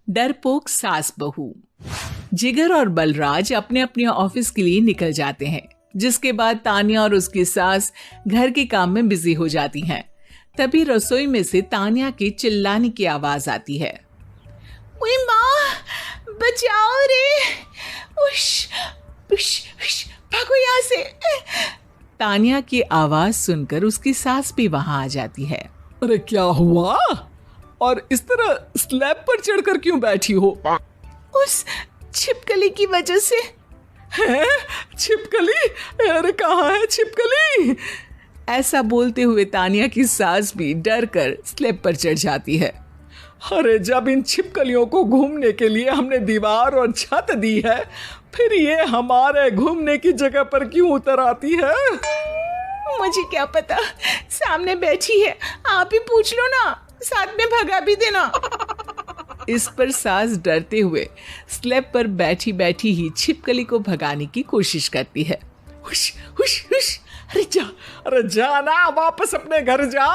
डरपोक सास बहू। जिगर और बलराज अपने अपने ऑफिस के लिए निकल जाते हैं, जिसके बाद तानिया और उसकी सास घर के काम में बिजी हो जाती हैं। तभी रसोई में से तानिया के चिल्लाने की आवाज आती है। ओए माँ, बचाओ रे, उश, उश, उश, भागो यहाँ से। तानिया की आवाज सुनकर उसकी सास भी वहां आ जाती है। अरे क्या हुआ? और इस तरह स्लैब पर चढ़कर क्यों बैठी हो? उस छिपकली की वजह से। है? छिपकली? अरे कहाँ है छिपकली? ऐसा बोलते हुए तानिया की सास भी डर कर स्लैब पर चढ़ जाती है। अरे जब इन छिपकलियों को घूमने के लिए हमने दीवार और छत दी है, फिर ये हमारे घूमने की जगह पर क्यों उतर आती है? मुझे क्या पता, सामने बैठी है, आप ही पूछ लो ना, साथ में भगा भी देना। इस पर सास डरते हुए स्लैब पर बैठी बैठी ही छिपकली को भगाने की कोशिश करती है। हुश, हुश, हुश, अरे जा ना, वापस अपने घर जा।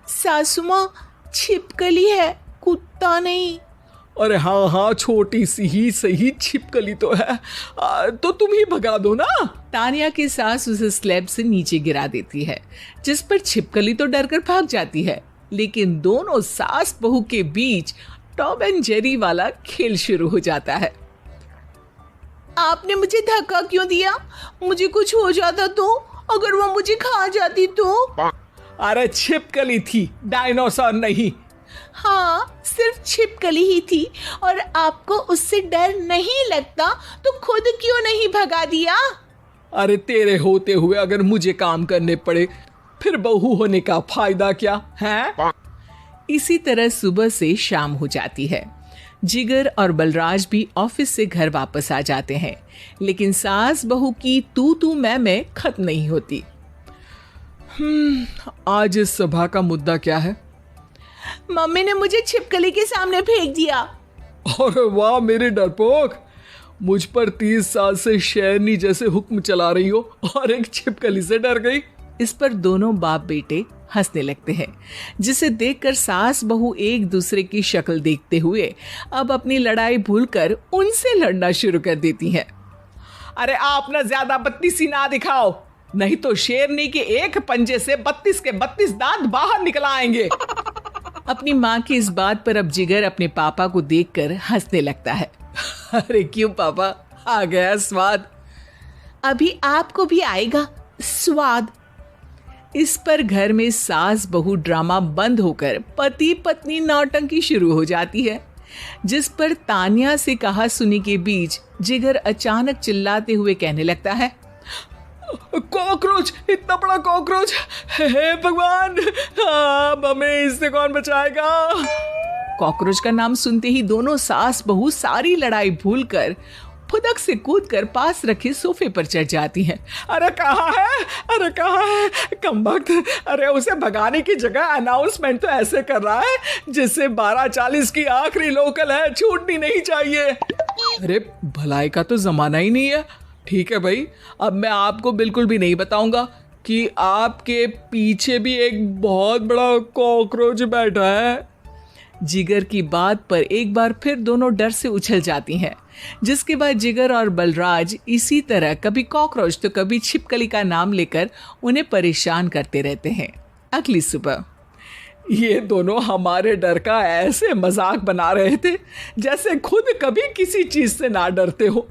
सासू माँ, छिपकली है, कुत्ता नहीं। अरे हाँ हाँ, छोटी सी ही सही छिपकली तो है, तो तुम ही भगा दो ना। तानिया की सास उसे स्लैब से नीचे गिरा देती है, जिस पर छिपकली तो डरकर भाग जाती है। लेकिन दोनों सास बहू के बीच टॉम एंड जेरी वाला खेल शुरू हो जाता है। आपने मुझे धक्का क्यों दिया? मुझे कुछ हो जाता तो? अगर वो मुझे खा जाती तो? अरे छिपकली थी, डायनासोर नहीं। हाँ, सिर्फ छिपकली ही थी, और आपको उससे डर नहीं लगता तो खुद क्यों नहीं भगा दिया? अरे तेरे होते हुए अगर मुझे काम करने पड़े, फिर बहू होने का फायदा क्या है? इसी तरह सुबह से शाम हो जाती है। जिगर और बलराज भी ऑफिस से घर वापस आ जाते हैं, लेकिन सास बहू की तू मैं खत्म नहीं होती। आज इस सभा का मुद्दा क्या है? मम्मी ने मुझे छिपकली के सामने फेंक दिया। अरे वाह मेरे डरपोक, मुझ पर 30 साल से शेरनी जैसे हुक्म चला रही हो और एक छिपकली से डर गई। इस पर दोनों बाप बेटे हंसने लगते हैं, जिसे देखकर सास बहू एक दूसरे की शक्ल देखते हुए अब अपनी लड़ाई भूलकर उनसे लड़ना शुरू कर देती हैं। अरे आप ना ज्यादा बत्तीसी ना दिखाओ, नहीं तो शेरनी के एक पंजे से 32 के 32 दांत बाहर निकल आएंगे। अपनी माँ की इस बात पर अब जिगर अपने पापा को देखकर हंसने लगता है। अरे क्यों पापा, आ गया स्वाद। अभी आपको भी आएगा स्वाद। इस पर घर में सास बहू ड्रामा बंद होकर पति पत्नी नौटंकी शुरू हो जाती है, जिस पर तानिया से कहा सुनी के बीच जिगर अचानक चिल्लाते हुए कहने लगता है। कॉकरोच, इतना बड़ा कॉकरोच, हे भगवान, हमें इससे कौन बचाएगा? कॉकरोच का नाम सुनते ही दोनों सास बहू सारी लड़ाई भूलकर फुदक से कूदकर पास रखे सोफे पर चढ़ जाती हैं। अरे कहाँ है, अरे कहाँ है कमबख्त? अरे उसे भगाने की जगह अनाउंसमेंट तो ऐसे कर रहा है जिससे 12:40 की आखिरी लोकल है, छूटनी नहीं चाहिए। अरे भलाई का तो जमाना ही नहीं है। ठीक है भाई, अब मैं आपको बिल्कुल भी नहीं बताऊंगा कि आपके पीछे भी एक बहुत बड़ा कॉकरोच बैठा है। जिगर की बात पर एक बार फिर दोनों डर से उछल जाती हैं, जिसके बाद जिगर और बलराज इसी तरह कभी कॉकरोच तो कभी छिपकली का नाम लेकर उन्हें परेशान करते रहते हैं। अगली सुबह ये दोनों हमारे डर का ऐसे मजाक बना रहे थे जैसे खुद कभी किसी चीज से ना डरते हो।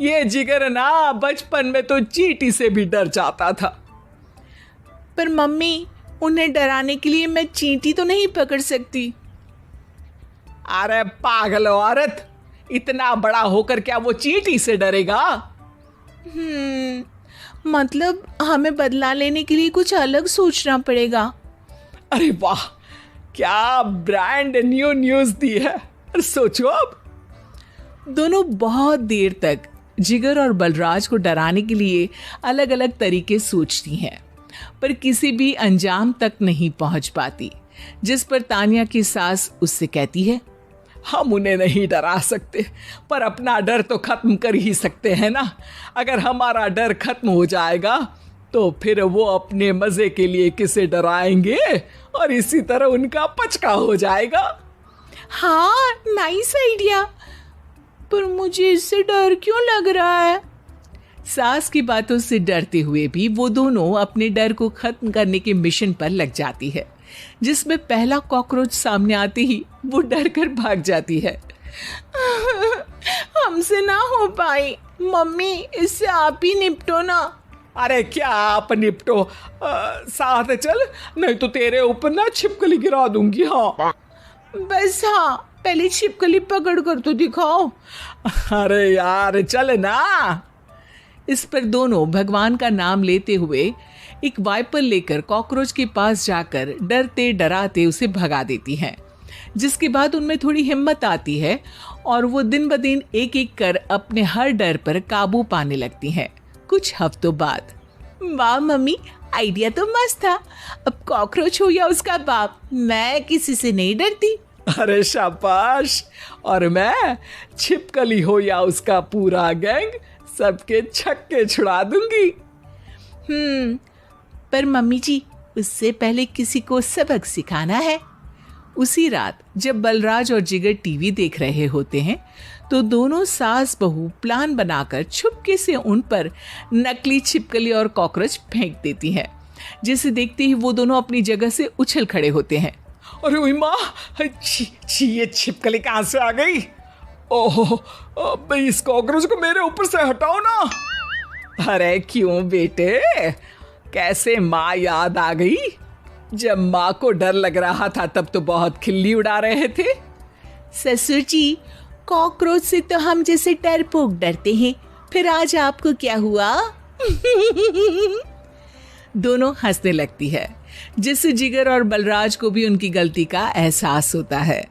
ये जिगर ना बचपन में तो चींटी से भी डर जाता था। पर मम्मी, उन्हें डराने के लिए मैं चींटी तो नहीं पकड़ सकती। अरे पागल औरत, इतना बड़ा होकर क्या वो चींटी से डरेगा? मतलब हमें बदला लेने के लिए कुछ अलग सोचना पड़ेगा। अरे वाह, क्या ब्रांड न्यू न्यूज दी है। सोचो अब। दोनों बहुत देर तक जिगर और बलराज को डराने के लिए अलग अलग तरीके सोचती हैं, पर किसी भी अंजाम तक नहीं पहुंच पाती, जिस पर तानिया की सास उससे कहती है। हम उन्हें नहीं डरा सकते, पर अपना डर तो खत्म कर ही सकते हैं ना। अगर हमारा डर खत्म हो जाएगा तो फिर वो अपने मजे के लिए किसे डराएंगे और इसी तरह उनका पचका हो जाएगा। हाँ, नाइस आइडिया, पर मुझे इससे डर क्यों लग रहा है? सास की बातों से डरते हुए भी वो दोनों अपने डर को खत्म करने के मिशन पर लग जाती है, जिसमें पहला कॉकरोच सामने आते ही वो डर कर भाग जाती है। हमसे ना हो पाई, मम्मी इससे आप ही निपटो ना। अरे क्या आप निपटो, साथ चल, नहीं तो तेरे ऊपर ना छिपकली गिरा दूंगी। हाँ बस, हाँ पहले छिपकली पकड़ कर तो दिखाओ। अरे यार चल ना। इस पर दोनों भगवान का नाम लेते हुए एक वाइपर लेकर कॉकरोच के पास जाकर डरते डराते उसे भगा देती हैं, जिसके बाद उनमें थोड़ी हिम्मत आती है और वो दिन ब दिन एक एक कर अपने हर डर पर काबू पाने लगती हैं। कुछ हफ्तों बाद, वाह मम्मी, आइडिया तो मस्त था। अब कॉकरोच हो या उसका बाप, मैं किसी से नहीं डरती। अरे शाबाश। और मैं छिपकली हो या उसका पूरा गैंग, सबके छक्के छुड़ा दूंगी। पर मम्मी जी, उससे पहले किसी को सबक सिखाना है। उसी रात जब बलराज और जिगर टीवी देख रहे होते हैं तो दोनों सास बहू प्लान बनाकर छुपके से उन पर नकली छिपकली और कॉकरोच फेंक देती हैं, जिसे देखते ही वो दोनों अपनी जगह से उछल खड़े होते हैं। अरे ओए माँ, ये छिपकली कहाँ से आ गई? ओहो, इस कॉकरोच को मेरे ऊपर से हटाओ ना। अरे क्यों बेटे, कैसे माँ याद आ गई? जब माँ को डर लग रहा था तब तो बहुत खिल्ली उड़ा रहे थे। ससुर जी, कॉकरोच से तो हम जैसे डरपोक डरते हैं, फिर आज आपको क्या हुआ? दोनों हंसने लगती है, जिससे जिगर और बलराज को भी उनकी गलती का एहसास होता है।